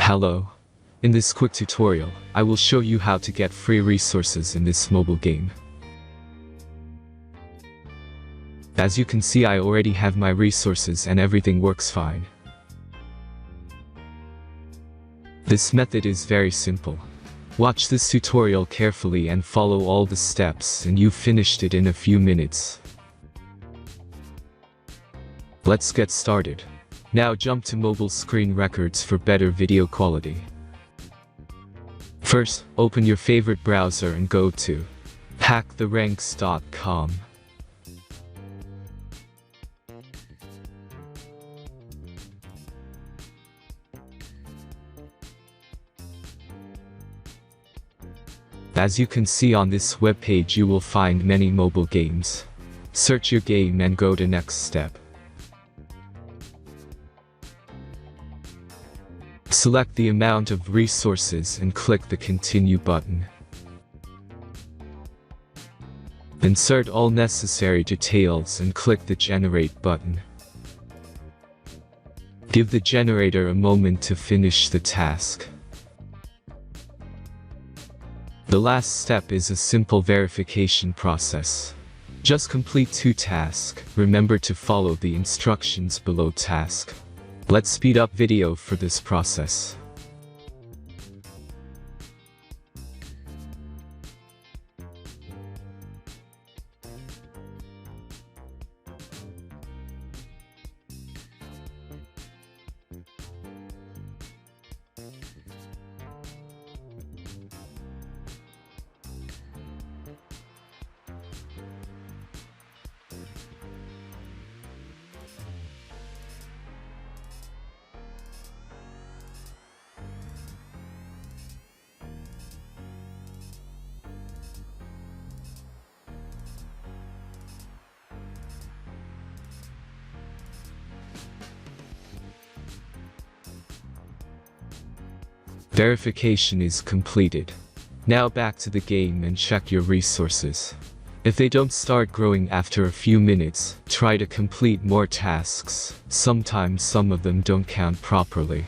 Hello. In this quick tutorial, I will show you how to get free resources in this mobile game. As you can see, I already have my resources and everything works fine. This method is very simple. Watch this tutorial carefully and follow all the steps and you've finished it in a few minutes. Let's get started. Now jump to mobile screen records for better video quality. First, open your favorite browser and go to hacktheranks.com. As you can see on this webpage, you will find many mobile games. Search your game and go to next step. Select the amount of resources and click the Continue button. Insert all necessary details and click the Generate button. Give the generator a moment to finish the task. The last step is a simple verification process. Just complete 2 tasks. Remember to follow the instructions below task. Let's speed up video for this process. Verification is completed. Now back to the game and check your resources. If they don't start growing after a few minutes, try to complete more tasks. Sometimes some of them don't count properly.